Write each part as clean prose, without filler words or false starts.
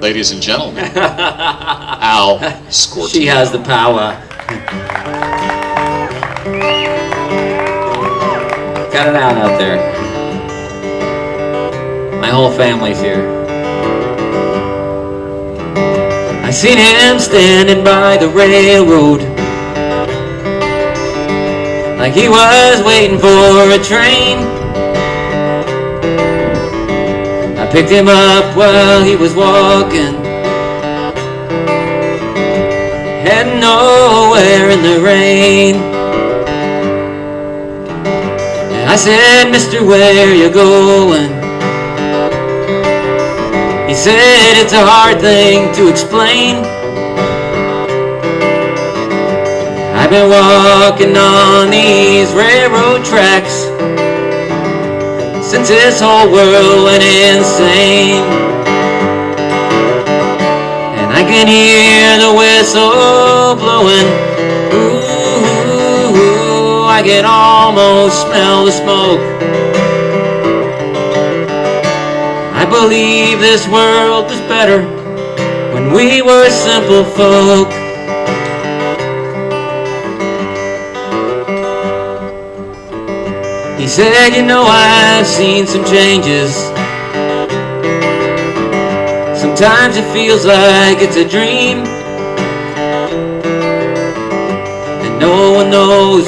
Ladies and gentlemen, Al Scortino. She has the power. Cut it out there. My whole family's here. I seen him standing by the railroad, like he was waiting for a train. I picked him up while he was walking, heading nowhere in the rain. And I said, "Mister, where you going?" He said, "It's a hard thing to explain. I've been walking on these railroad tracks since this whole world went insane. And I can hear the whistle blowing. Ooh, I can almost smell the smoke. I believe this world was better when we were simple folk." He said, "You know, I've seen some changes. Sometimes it feels like it's a dream, and no one knows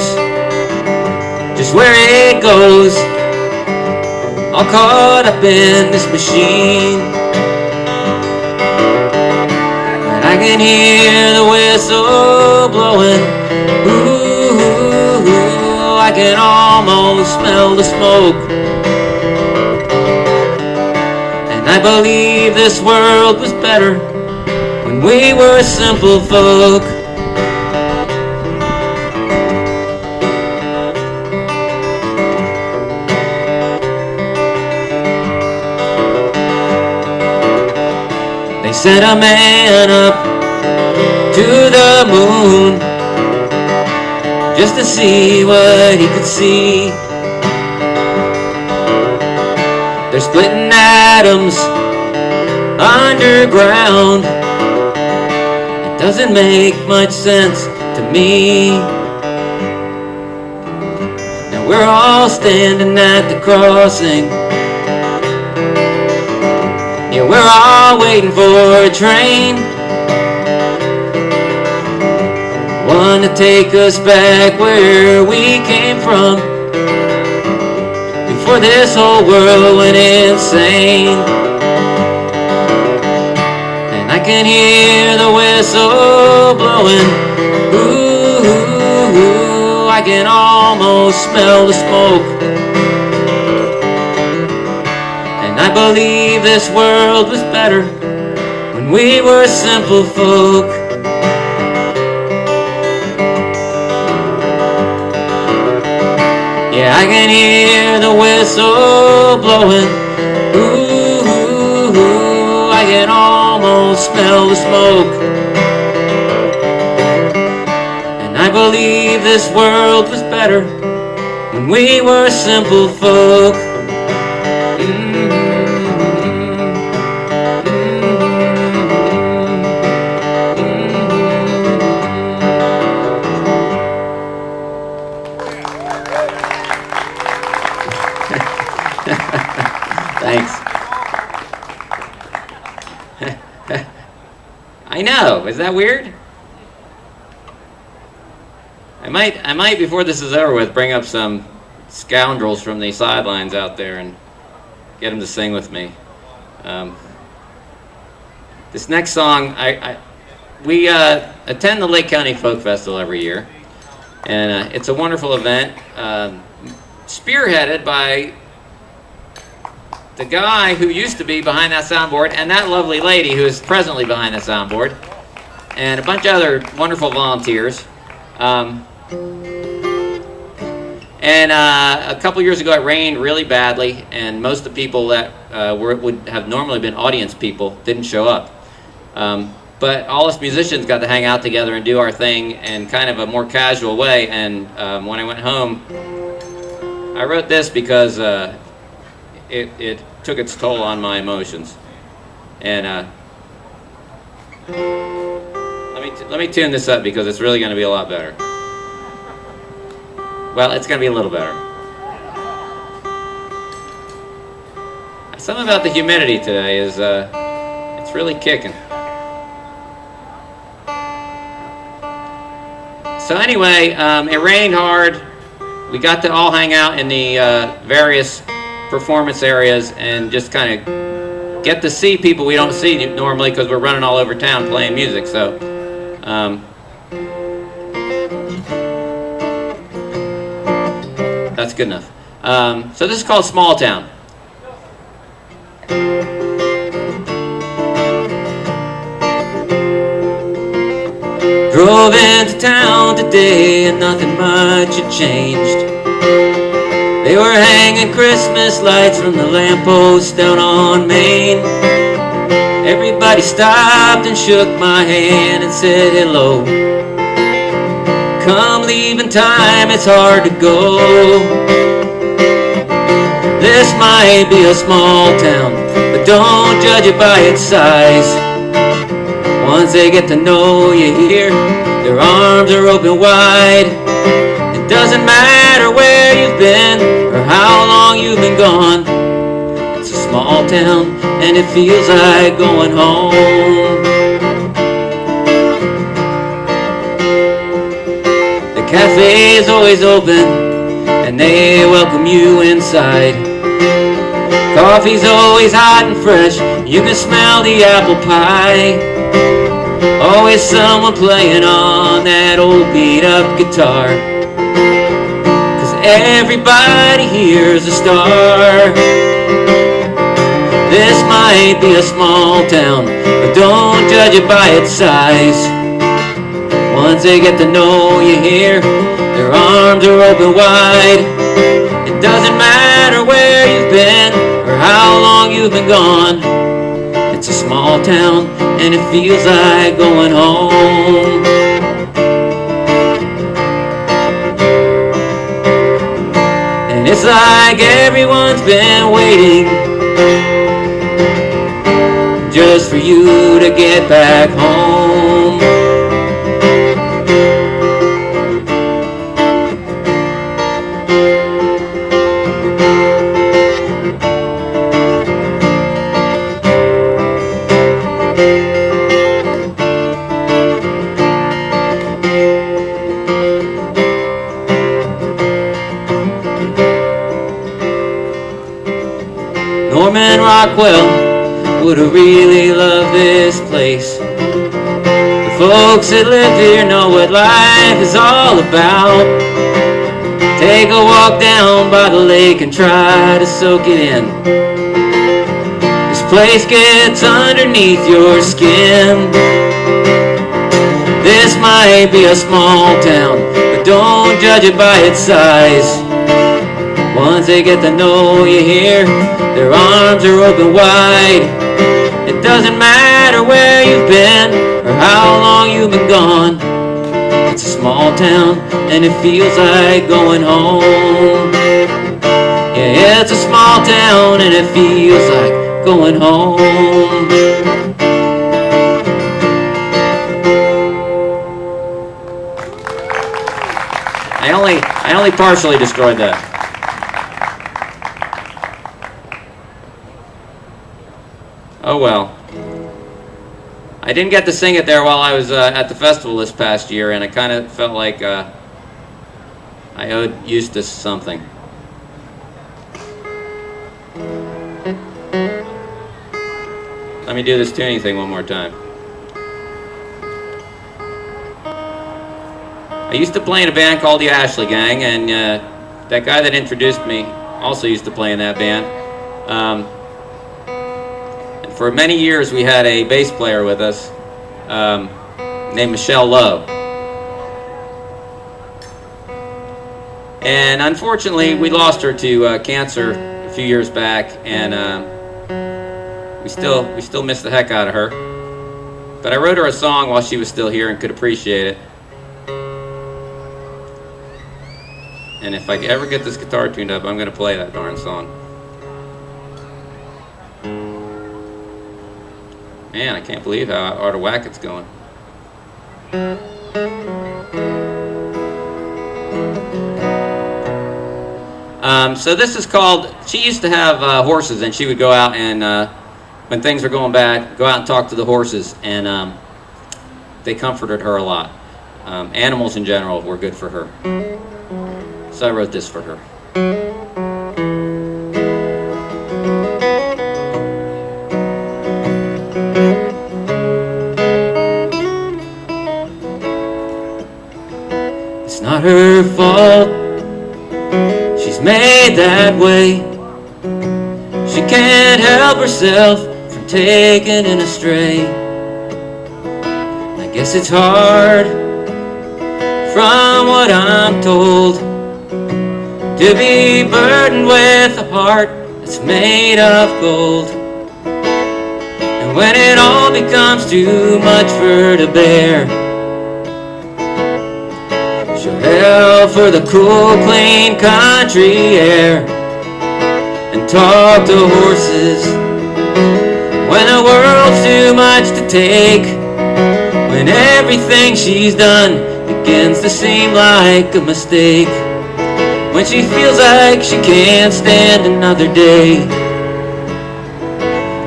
just where it goes, all caught up in this machine. And I can hear the whistle blowing. Ooh, I can almost smell the smoke. And I believe this world was better when we were simple folk." Sent a man up to the moon just to see what he could see. They're splitting atoms underground. It doesn't make much sense to me. Now we're all standing at the crossing. Yeah, we're all waiting for a train, one to take us back where we came from, before this whole world went insane. And I can hear the whistle blowing. Ooh, I can almost smell the smoke. I believe this world was better when we were simple folk. Yeah, I can hear the whistle blowing. Ooh, I can almost smell the smoke. And I believe this world was better when we were simple folk. Thanks. I know. Is that weird? I might before this is over with bring up some scoundrels from the sidelines out there and get them to sing with me. This next song, we attend the Lake County Folk Festival every year, and it's a wonderful event, spearheaded by the guy who used to be behind that soundboard and that lovely lady who is presently behind the soundboard, and a bunch of other wonderful volunteers. And a couple years ago it rained really badly, and most of the people that would have normally been audience people didn't show up. But all us musicians got to hang out together and do our thing in kind of a more casual way, and when I went home, I wrote this because it took its toll on my emotions. And Let me tune this up because it's really going to be a lot better. Well, it's going to be a little better. Something about the humidity today is it's really kicking. So anyway, it rained hard. We got to all hang out in the various performance areas and just kind of get to see people we don't see normally because we're running all over town playing music. So that's good enough. So this is called Small Town. Drove into town today and nothing much had changed. They were hanging Christmas lights from the lampposts down on Main. Everybody stopped and shook my hand and said hello. Come leaving time, it's hard to go. This might be a small town, but don't judge it by its size. Once they get to know you here, their arms are open wide. It doesn't matter where you've been or how long you've been gone. It's a small town and it feels like going home. The cafe is always open and they welcome you inside. Coffee's always hot and fresh, you can smell the apple pie. Always someone playing on that old beat-up guitar, 'cause everybody here's a star. This might be a small town, but don't judge it by its size. Once they get to know you here, their arms are open wide. It doesn't matter where you've been or how long you've been gone. It's a small town and it feels like going home. And it's like everyone's been waiting just for you to get back home. Rockwell would have really loved this place. The folks that live here know what life is all about. Take a walk down by the lake and try to soak it in. This place gets underneath your skin. This might be a small town, but don't judge it by its size. Once they get to know you here, their arms are open wide. It doesn't matter where you've been or how long you've been gone. It's a small town and it feels like going home. Yeah, it's a small town and it feels like going home. I only partially destroyed that. Oh well. I didn't get to sing it there while I was at the festival this past year, and I kind of felt like I owed Eustace something. Let me do this tuning thing one more time. I used to play in a band called the Ashley Gang, and that guy that introduced me also used to play in that band. For many years we had a bass player with us named Michelle Lowe. And unfortunately we lost her to cancer a few years back, and we still miss the heck out of her. But I wrote her a song while she was still here and could appreciate it. And if I ever get this guitar tuned up, I'm going to play that darn song. Man, I can't believe how out of whack it's going. So this is called, she used to have horses, and she would go out and, when things were going bad, go out and talk to the horses, and they comforted her a lot. Animals in general were good for her. So I wrote this for her. It's not her fault, she's made that way. She can't help herself from taking in astray. I guess it's hard, from what I'm told, to be burdened with a heart that's made of gold. And when it all becomes too much for her to bear, she'll yell for the cool, clean country air and talk to horses when the world's too much to take. When everything she's done begins to seem like a mistake. When she feels like she can't stand another day,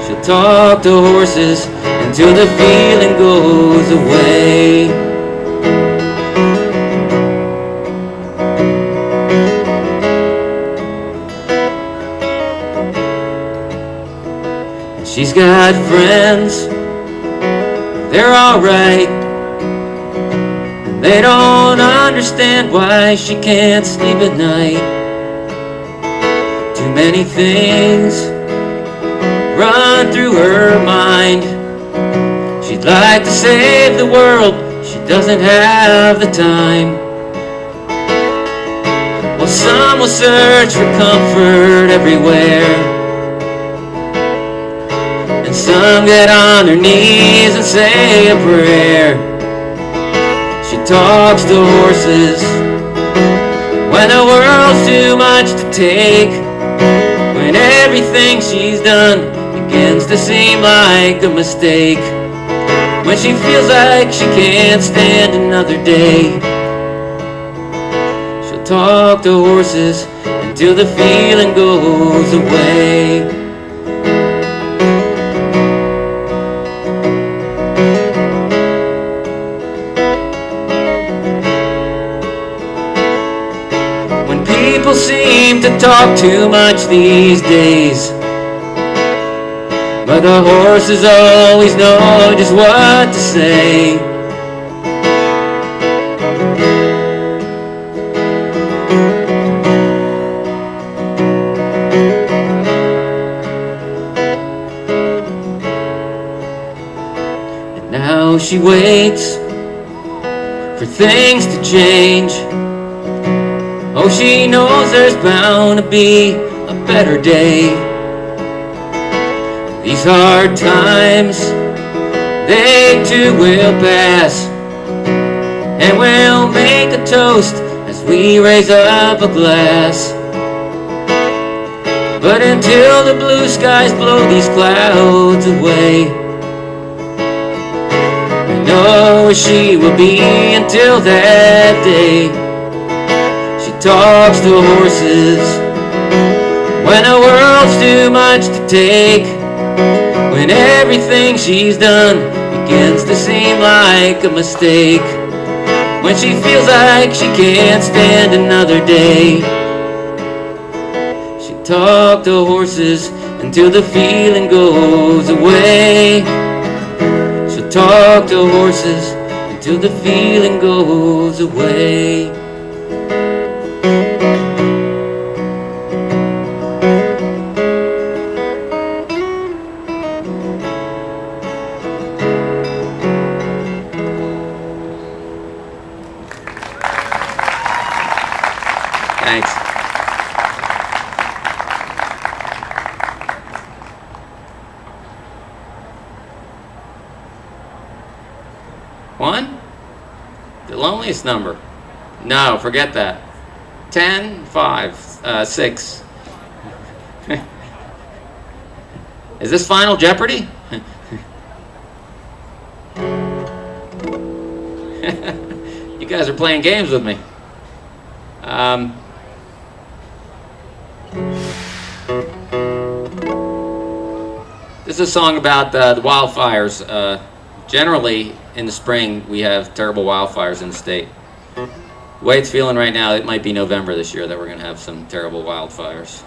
she'll talk to horses until the feeling goes away. And she's got friends, they're alright. They don't understand why she can't sleep at night. Too many things run through her mind. She'd like to save the world, she doesn't have the time. Well, some will search for comfort everywhere, and some get on their knees and say a prayer. She talks to horses when the world's too much to take. When everything she's done begins to seem like a mistake. When she feels like she can't stand another day, she'll talk to horses until the feeling goes away. People seem to talk too much these days, but the horses always know just what to say. And now she waits for things to change. Oh, she knows there's bound to be a better day. These hard times, they too will pass, and we'll make a toast as we raise up a glass. But until the blue skies blow these clouds away, I know where she will be until that day. Talks to horses when the world's too much to take. When everything she's done begins to seem like a mistake. When she feels like she can't stand another day, she talks to horses until the feeling goes away. She'll talk to horses until the feeling goes away. Thanks. One? The loneliest number? No, forget that. 10, 5, 6. Is this Final Jeopardy? You guys are playing games with me. This is a song about the wildfires. Generally, in the spring, we have terrible wildfires in the state. The way it's feeling right now, it might be November this year that we're going to have some terrible wildfires.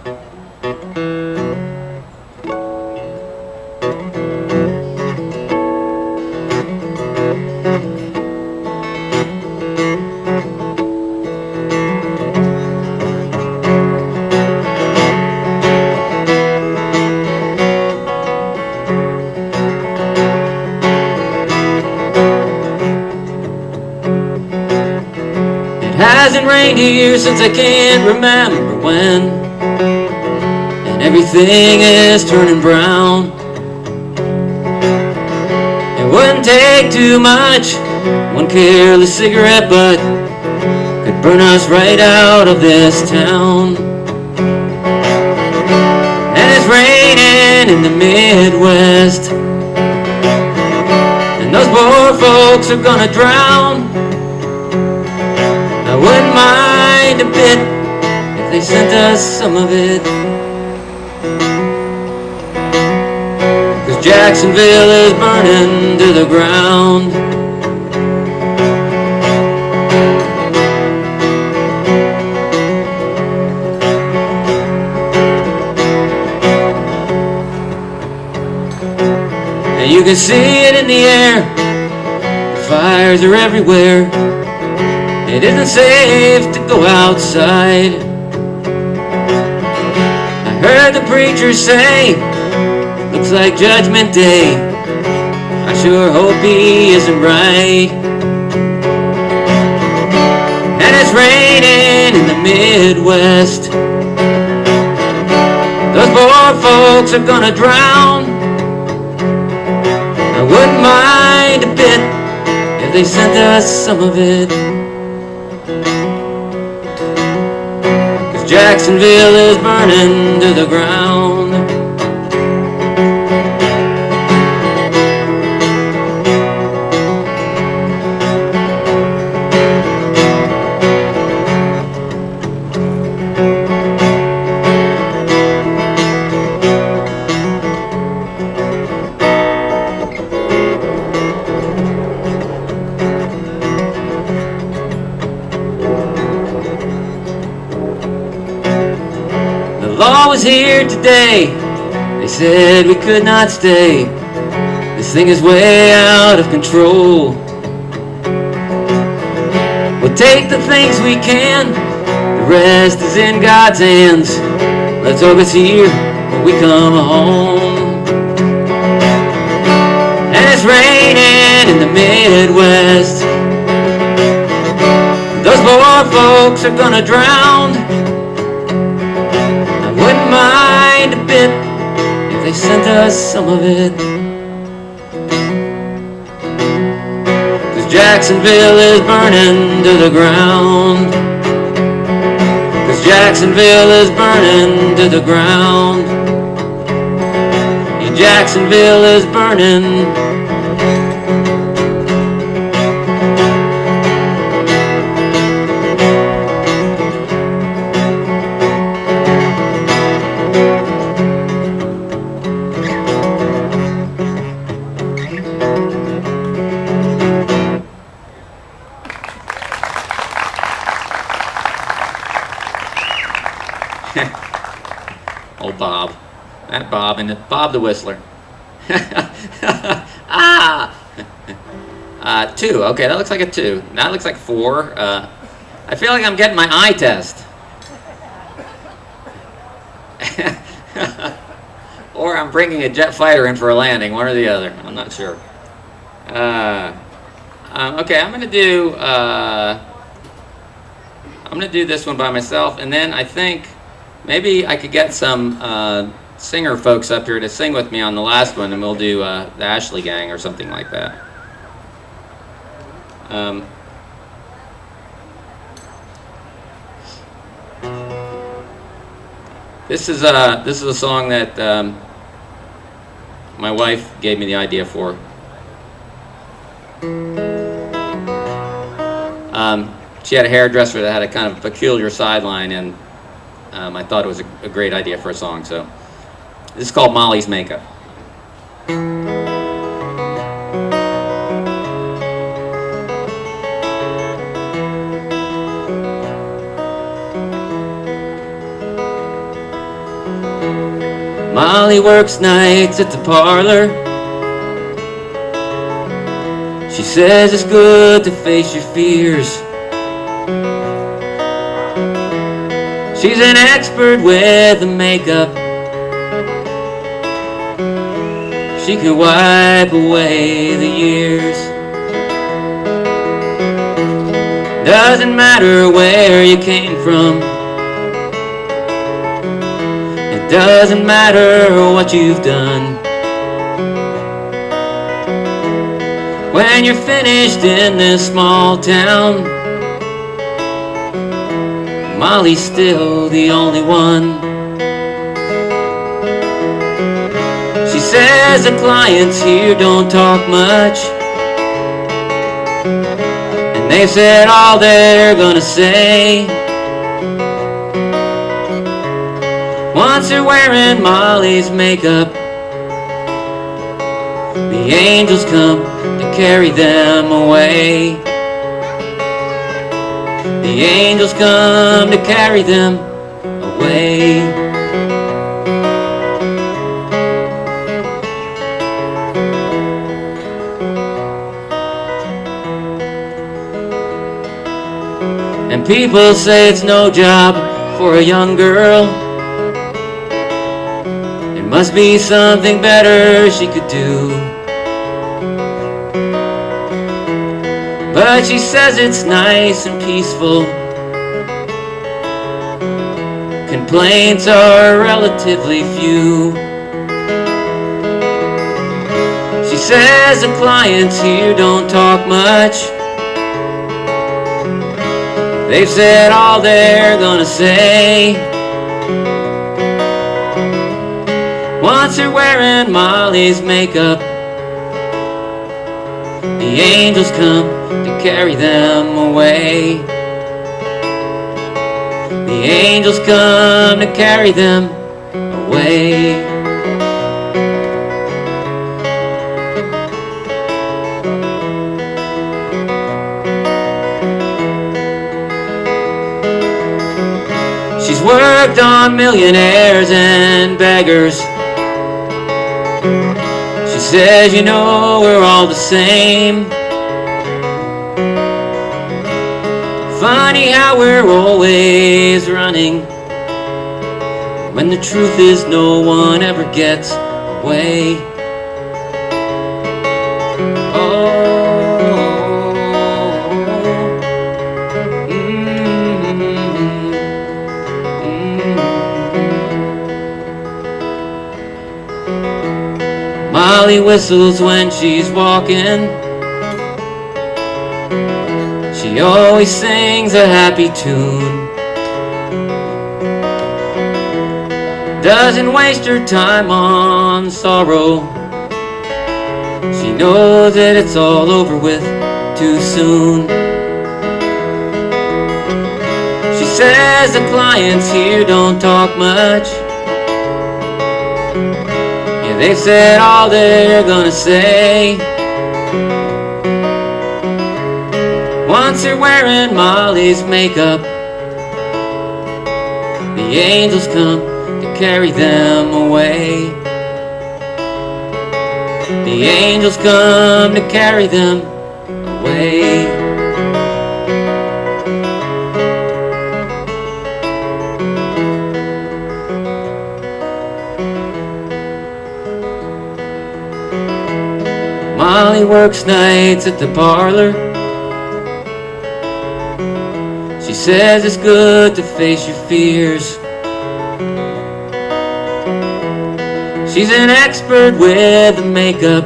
Hasn't rained here since I can't remember when, and everything is turning brown. It wouldn't take too much, one careless cigarette butt could burn us right out of this town. And it's raining in the Midwest, and those poor folks are gonna drown. I wouldn't mind a bit if they sent us some of it, 'cause Jacksonville is burning to the ground. And you can see it in the air, the fires are everywhere. It isn't safe to go outside. I heard the preacher say, looks like Judgment Day. I sure hope he isn't right. And it's raining in the Midwest. Those poor folks are gonna drown. I wouldn't mind a bit if they sent us some of it. Jacksonville is burning to the ground. Law was here today. They said we could not stay. This thing is way out of control. We'll take the things we can. The rest is in God's hands. Let's hope it's here when we come home. And it's raining in the Midwest. Those poor folks are gonna drown. Wouldn't mind a bit if they sent us some of it, 'cause Jacksonville is burning to the ground. 'Cause Jacksonville is burning to the ground. Yeah, Jacksonville is burning. Oh, Bob. That Bob, and Bob the Whistler. Ah! 2. Okay, that looks like a 2. That looks like 4. I feel like I'm getting my eye test. Or I'm bringing a jet fighter in for a landing, one or the other. I'm not sure. Okay, I'm gonna do this one by myself, and then I think maybe I could get some singer folks up here to sing with me on the last one, and we'll do the Ashley Gang or something like that. This is a song that my wife gave me the idea for. She had a hairdresser that had a kind of peculiar sideline, and I thought it was a great idea for a song. So this is called Molly's Makeup. Molly works nights at the parlor. She says it's good to face your fears. She's an expert with the makeup. She can wipe away the years. Doesn't matter where you came from. It doesn't matter what you've done. When you're finished in this small town, Molly's still the only one. She says the clients here don't talk much, and they've said all they're gonna say. Once they're wearing Molly's makeup, the angels come to carry them away. The angels come to carry them away. And people say it's no job for a young girl. There must be something better she could do. But she says it's nice and peaceful. Complaints are relatively few. She says the clients here don't talk much. They've said all they're gonna say. Once they're wearing Molly's makeup, the angels come to carry them away. The angels come to carry them away. She's worked on millionaires and beggars. She says, you know, we're all the same. Funny how we're always running, when the truth is no one ever gets away. Molly whistles when she's walking. She always sings a happy tune. Doesn't waste her time on sorrow. She knows that it's all over with too soon. She says the clients here don't talk much. Yeah, they've said all they're gonna say. Once they're wearing Molly's makeup, the angels come to carry them away. The angels come to carry them away. Molly works nights at the parlor. She says it's good to face your fears. She's an expert with the makeup.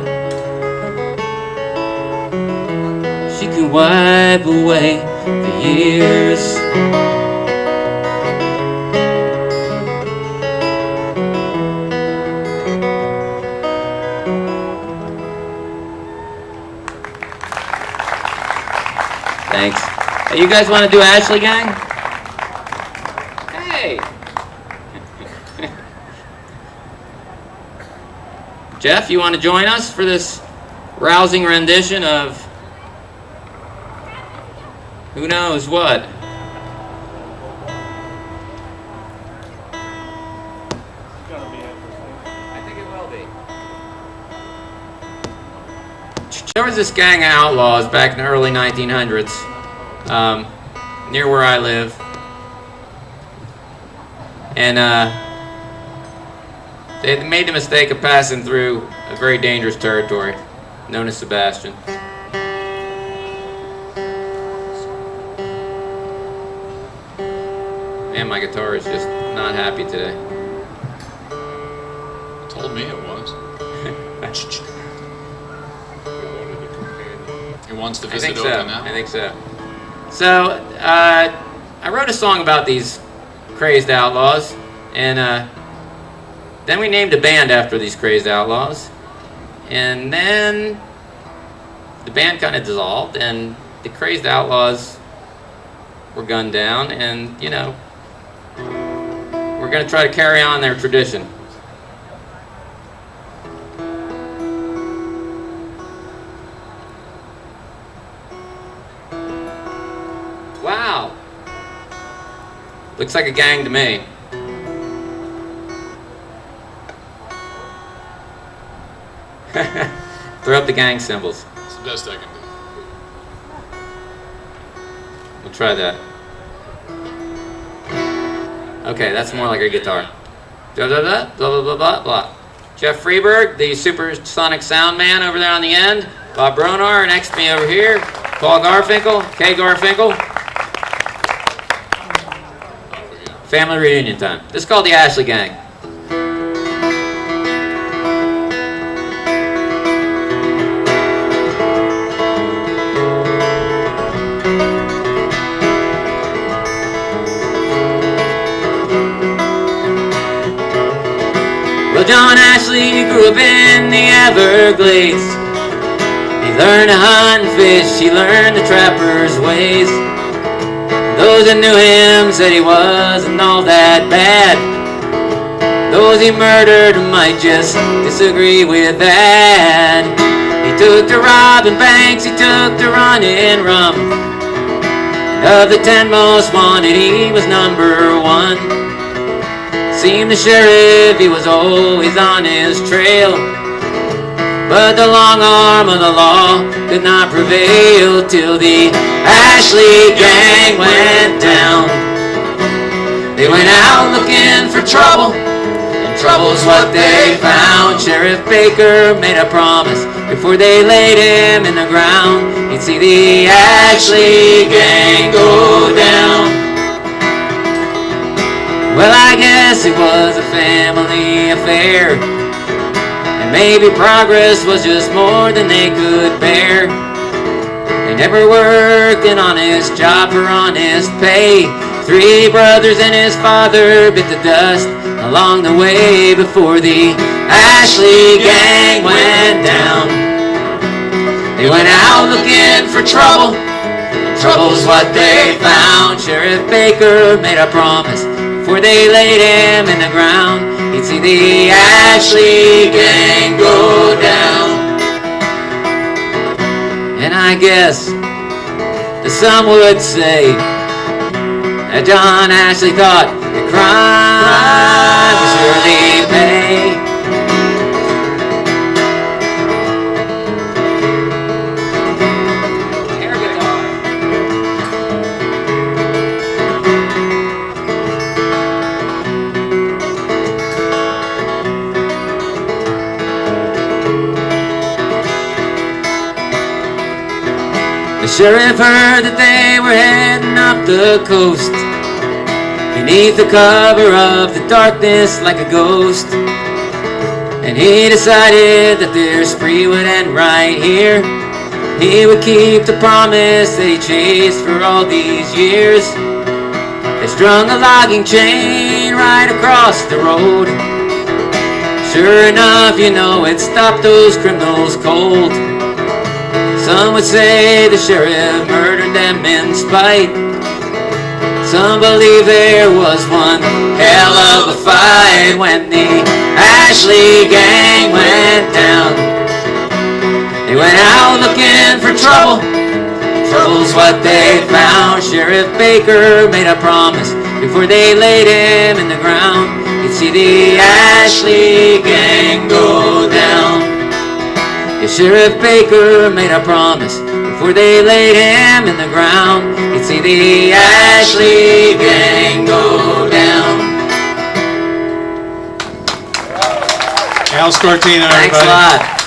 She can wipe away the years. Thanks. Hey, you guys want to do Ashley Gang? Hey. Jeff, you want to join us for this rousing rendition of who knows what? It's gonna be interesting. I think it will be. There was this gang of outlaws back in the early 1900s, near where I live, and they made the mistake of passing through a very dangerous territory known as Sebastian. Man, my guitar is just not happy today. Told me it was. He wants to I visit think so. Oka now. I think so. So, I wrote a song about these crazed outlaws, and then we named a band after these crazed outlaws, and then the band kind of dissolved, and the crazed outlaws were gunned down, and, you know, we're going to try to carry on their tradition. Wow. Looks like a gang to me. Throw up the gang symbols. It's the best I can do. We'll try that. Okay, that's more like a guitar. Da da da, blah blah blah blah blah. Jeff Friberg, the supersonic sound man over there on the end. Bob Bronar, next to me over here. Paul Garfinkel, Kay Garfinkel. Family reunion time. This is called the Ashley Gang. Well, John Ashley grew up in the Everglades. He learned to hunt and fish, he learned the trapper's ways. Those that knew him said he wasn't all that bad. Those he murdered might just disagree with that. He took to robbing banks, he took to running rum. And of the 10 most wanted, he was number 1. Seemed the sheriff, he was always on his trail. But the long arm of the law could not prevail till the Ashley gang went down. They went out looking for trouble, and trouble's what they found. Sheriff Baker made a promise before they laid him in the ground. He'd see the Ashley gang go down. Well, I guess it was a family affair, and maybe progress was just more than they could bear. They never worked an honest job for honest pay. 3 brothers and his father bit the dust along the way before the Ashley gang went down. They went out looking for trouble, and trouble's what they found. Sheriff Baker made a promise before they laid him in the ground. He'd see the Ashley gang go down. And I guess that some would say that John Ashley thought the crime would surely pay. Air guitar. The sheriff heard that they were heading up the coast, beneath the cover of the darkness like a ghost. And he decided that their spree would end right here. He would keep the promise that he chased for all these years. They strung a logging chain right across the road. Sure enough, you know, it stopped those criminals cold. Some Some would say the sheriff murdered them in spite. Some believe there was one hell of a fight when the Ashley gang went down. They went out looking for trouble. Trouble's what they found. Sheriff Baker made a promise before they laid him in the ground. You'd see the Ashley gang go down. Yeah, Sheriff Baker made a promise before they laid him in the ground. You'd see the Ashley gang go down. Al Scortino, everybody. Thanks a lot.